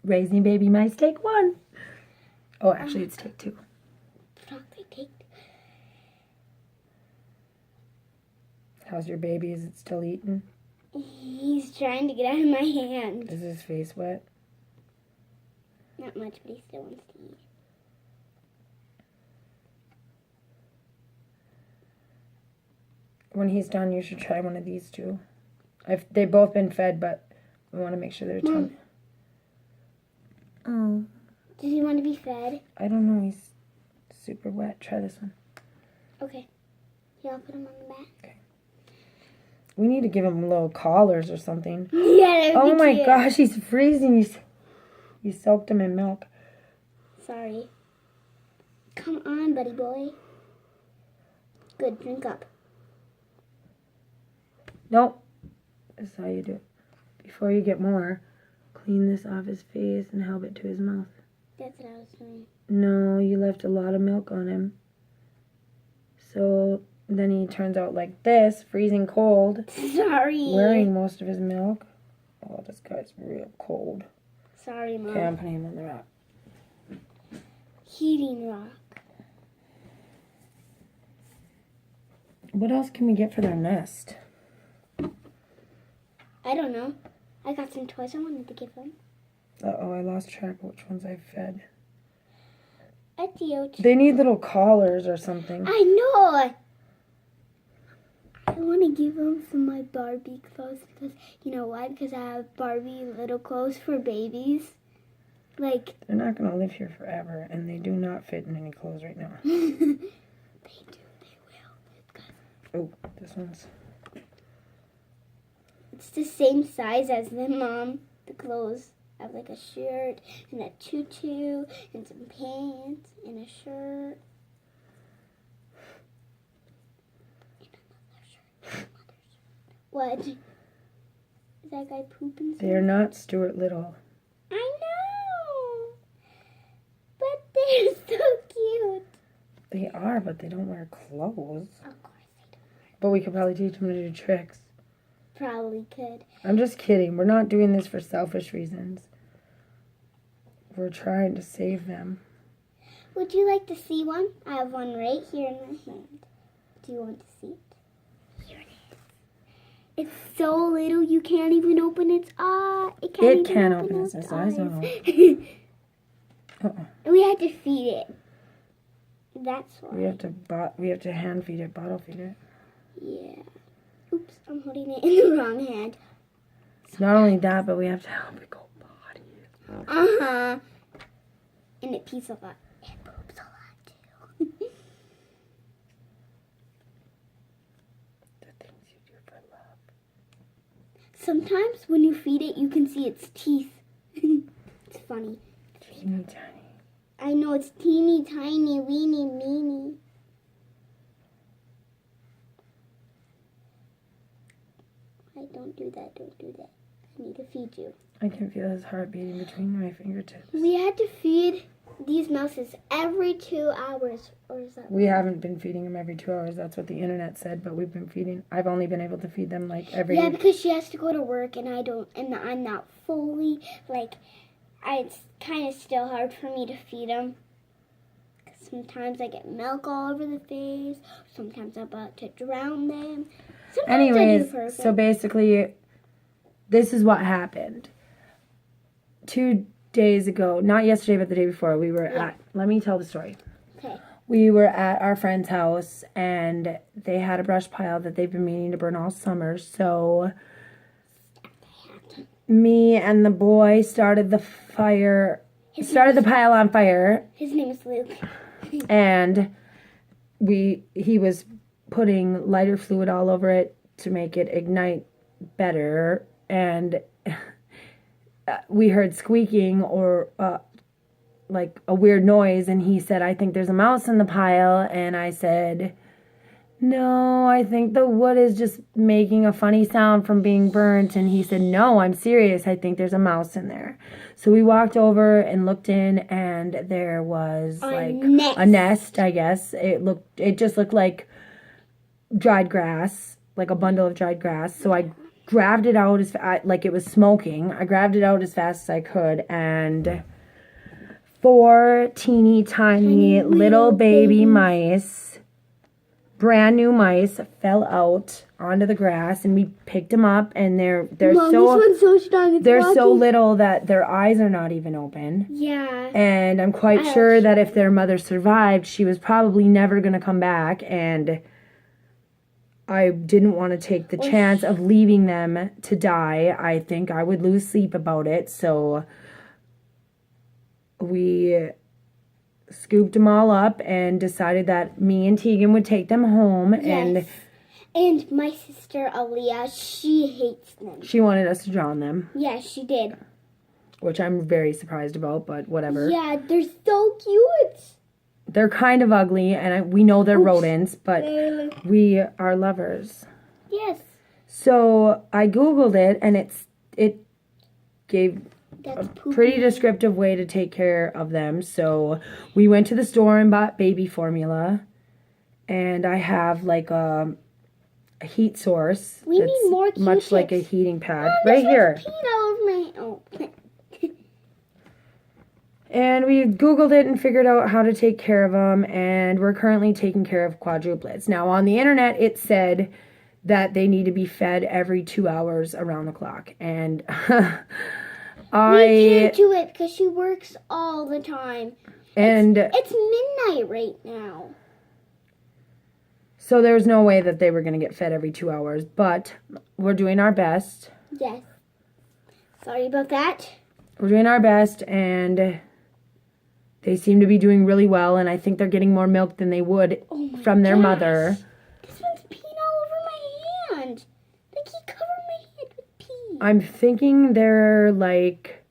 Raising baby mice take 1. Oh, actually, it's take 2. How's your baby? Is it still eating? He's trying to get out of my hand. Is his face wet? Not much, but he still wants to eat. When he's done, you should try one of these too. They've both been fed, but we want to make sure they're tummy. Oh. Does he want to be fed? I don't know. He's super wet. Try this one. Okay. Here, I'll put him on the back. Okay. We need to give him little collars or something. Yeah, that would Oh be my cute. gosh, he's freezing. You soaked him in milk. Sorry. Come on, buddy boy. Good, drink up. Nope. This is how you do it. Before you get more, clean this off his face and help it to his mouth. That's what I was doing. No, you left a lot of milk on him. So then he turns out like this, freezing cold. Sorry. Wearing most of his milk. Oh, this guy's real cold. Sorry, Mom. Okay, I'm putting him on the rock. Heating rock. What else can we get for their nest? I don't know. I got some toys I wanted to give him. Uh-oh, I lost track of which ones I fed. Adios. They need little collars or something. I know. I want to give him some of my Barbie clothes because, you know why? Because I have Barbie little clothes for babies. Like, They're not going to live here forever, and they do not fit in any clothes right now. they do. They will. Oh, this one's... It's the same size as them, Mom. The clothes. I have like a shirt and a tutu and some pants and a shirt. What? Is that guy pooping? They're not Stuart Little. I know! But they're so cute. They are, but they don't wear clothes. Of course they don't. But we could probably teach them to do tricks. Probably could. I'm just kidding. We're not doing this for selfish reasons. We're trying to save them. Would you like to see one? I have one right here in my hand. Do you want to see it? Here it is. It's so little you can't even open its eye. It Can't open its eyes. Uh-oh. We had to feed it. That's why. We have to hand feed it, bottle feed it. Yeah. Oops, I'm holding it in the wrong hand. It's not only that, but we have to help it go potty. Uh-huh. And it pees a lot. It poops a lot, too. The things you do for love. Sometimes when you feed it, you can see its teeth. It's funny. Teeny tiny. I know, it's teeny, tiny, weeny, meeny. Don't do that. Don't do that. I need to feed you. I can feel his heart beating between my fingertips. We had to feed these mouses every 2 hours. Or is that We haven't been feeding them every 2 hours. That's what the internet said, but we've been feeding. I've only been able to feed them like every... Yeah, because she has to go to work and I don't, and I'm not fully, like, it's kind of still hard for me to feed them. Sometimes I get milk all over the face. Sometimes I'm about to drown them. Sometimes I do Anyways, perfect. so basically, this is what happened. 2 days ago, not yesterday, but the day before, we were at, let me tell the story. Okay. We were at our friend's house, and they had a brush pile that they've been meaning to burn all summer, so me and the boy started the pile on fire, His name is Luke. and he was putting lighter fluid all over it to make it ignite better, and we heard squeaking or like a weird noise, and he said, I think there's a mouse in the pile, and I said, no, I think the wood is just making a funny sound from being burnt, and he said, no, I'm serious, I think there's a mouse in there. So we walked over and looked in, and there was a nest, I guess. It just looked like dried grass, like a bundle of dried grass. So I grabbed it out like it was smoking. I grabbed it out as fast as I could, and 4 teeny tiny little baby mice, brand new mice, fell out onto the grass, and we picked them up, and they're Mom, so this one's so strong. It's they're so walking. little that their eyes are not even open. Yeah. And I'm quite sure that if their mother survived, she was probably never going to come back, and I didn't want to take the chance of leaving them to die. I think I would lose sleep about it, so we scooped them all up and decided that me and Tegan would take them home. Yes. And my sister Aaliyah, she hates them. She wanted us to drown them, Yeah, she did. which I'm very surprised about, but whatever. Yeah, they're so cute. They're kind of ugly, and we know they're rodents, but They're- we are lovers. Yes, So I Googled it, and it gave that's poopy. pretty descriptive way to take care of them. So we went to the store and bought baby formula, and I have like a heat source. We need that's more much like a Q-tips. heating pad Oh, right this here. one's peeing all over my. Oh. And we Googled it and figured out how to take care of them, and we're currently taking care of quadruplets. Now on the internet it said that they need to be fed every 2 hours around the clock, and We can't do it because she works all the time. and It's midnight right now. so there's no way that they were going to get fed every 2 hours, but we're doing our best. Yes. Sorry about that. We're doing our best, and they seem to be doing really well, and I think they're getting more milk than they would Oh my from their gosh. mother. This one's peeing all over my hand. They keep covering my hand with pee. I'm thinking they're like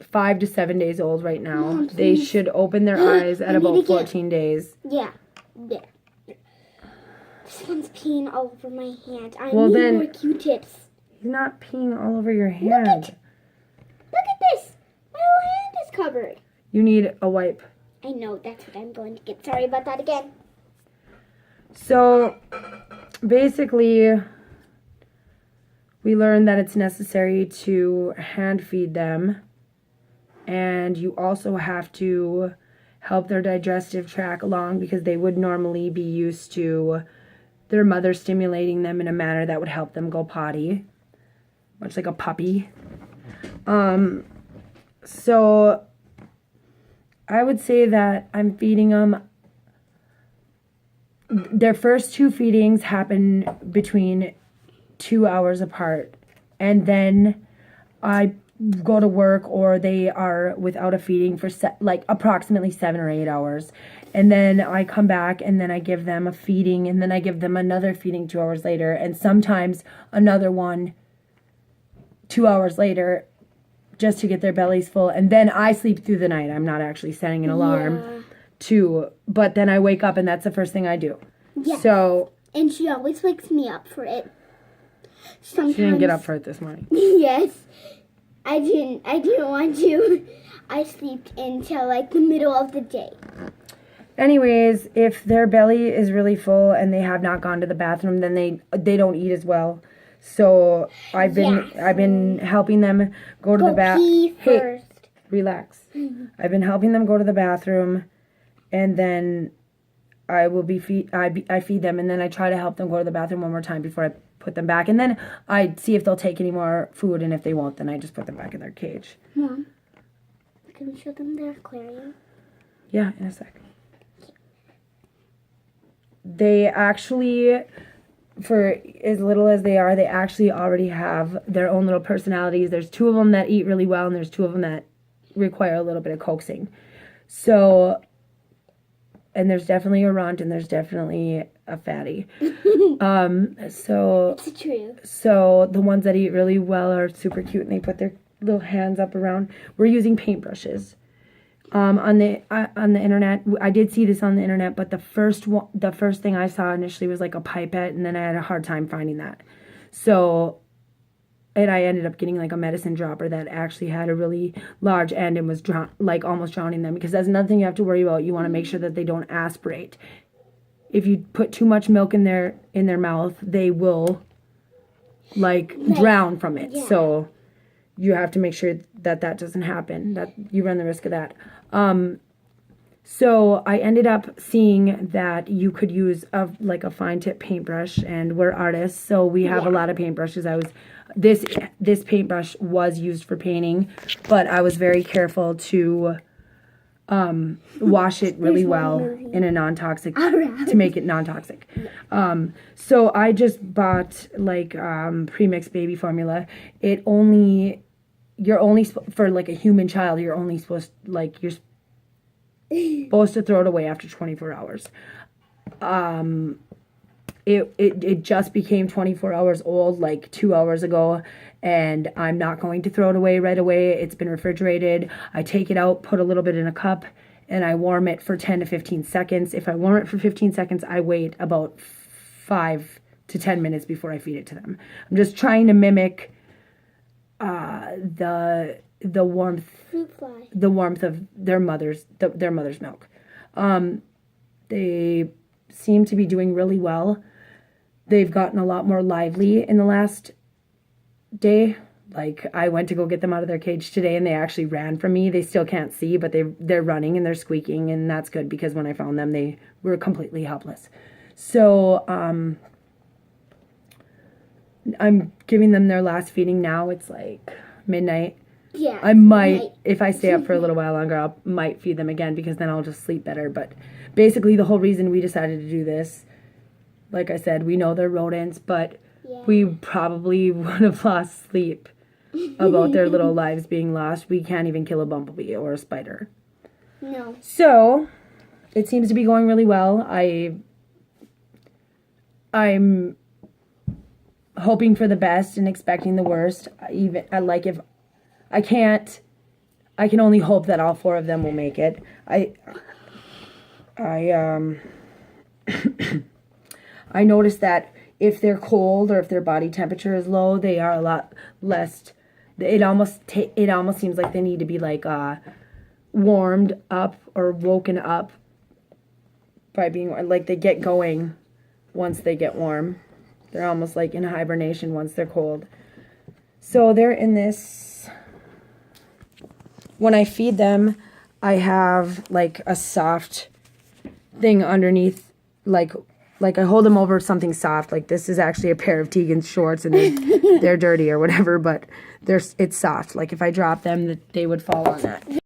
5 to 7 days old right now. Mom, They please. should open their eyes I at need about to get- 14 days. Yeah. Yeah. This one's peeing all over my hand. I Well, need then- more Q-tips. He's not peeing all over your hand. Look at this. My whole hand is covered. You need a wipe. I know. That's what I'm going to get. Sorry about that again. So basically, we learned that it's necessary to hand feed them, and you also have to help their digestive tract along because they would normally be used to their mother stimulating them in a manner that would help them go potty, much like a puppy. So I would say that I'm feeding them. Their first 2 feedings happen between 2 hours apart, and then I go to work or they are without a feeding for like approximately 7 or 8 hours, and then I come back and then I give them a feeding, and then I give them another feeding 2 hours later, and sometimes another one 2 hours later, just to get their bellies full, and then I sleep through the night. I'm not actually setting an alarm but then I wake up and that's the first thing I do. Yeah. So And she always wakes me up for it. Sometimes. she didn't get up for it this morning. Yes. I didn't want to. I slept until like the middle of the day. Anyways, if their belly is really full and they have not gone to the bathroom, then they don't eat as well. So I've been helping them go to the Pee bathroom. Hey, first. relax. I've been helping them go to the bathroom, and then I will be I feed them, and then I try to help them go to the bathroom one more time before I put them back, and then I see if they'll take any more food, and if they won't, then I just put them back in their cage. Mom, can we show them their aquarium? Yeah, in a sec. They actually, for as little as they are, they actually already have their own little personalities. There's 2 of them that eat really well, and there's 2 of them that require a little bit of coaxing. So, and there's definitely a runt, and there's definitely a fatty. So It's true. So the ones that eat really well are super cute, and they put their little hands up around. We're using paintbrushes. On the internet, I did see this on the internet, but the first thing I saw initially was like a pipette, and then I had a hard time finding that. So, and I ended up getting like a medicine dropper that actually had a really large end and was almost drowning them, because that's another thing you have to worry about. You want to make sure that they don't aspirate. If you put too much milk in their mouth, they will like drown from it. yeah. So you have to make sure that that doesn't happen, that you run the risk of that. So I ended up seeing that you could use a fine tip paintbrush, and we're artists, so we have a lot of paintbrushes. This paintbrush was used for painting, but I was very careful to wash it really well in a non-toxic to make it non-toxic. So I just bought pre-mixed baby formula. You're only for like a human child, you're only supposed to throw it away after 24 hours. It just became 24 hours old like 2 hours ago, and I'm not going to throw it away right away. It's been refrigerated. I take it out, put a little bit in a cup, and I warm it for 10 to 15 seconds. If I warm it for 15 seconds, I wait about 5 to 10 minutes before I feed it to them. I'm just trying to mimic the warmth Fruit fly. the warmth of their mother's milk. They seem to be doing really well. They've gotten a lot more lively in the last day. Like, I went to go get them out of their cage today, and they actually ran from me. They still can't see, but they're running and they're squeaking, and that's good because when I found them, they were completely helpless. So I'm giving them their last feeding now. It's like midnight. Yeah. I might, if I stay up for a little while longer, I might feed them again because then I'll just sleep better. But basically, the whole reason we decided to do this, like I said, we know they're rodents, but we probably would have lost sleep about their little lives being lost. We can't even kill a bumblebee or a spider. No. So it seems to be going really well. I'm hoping for the best and expecting the worst. I can only hope that all 4 of them will make it. I noticed that if they're cold or if their body temperature is low, they are a lot less. It almost seems like they need to be warmed up or woken up by being like they get going once they get warm. They're almost like in hibernation once they're cold. So they're in this. When I feed them, I have like a soft thing underneath, like I hold them over something soft. Like, this is actually a pair of Tegan's shorts, and they're dirty or whatever, but it's soft. Like, if I drop them, they would fall on that.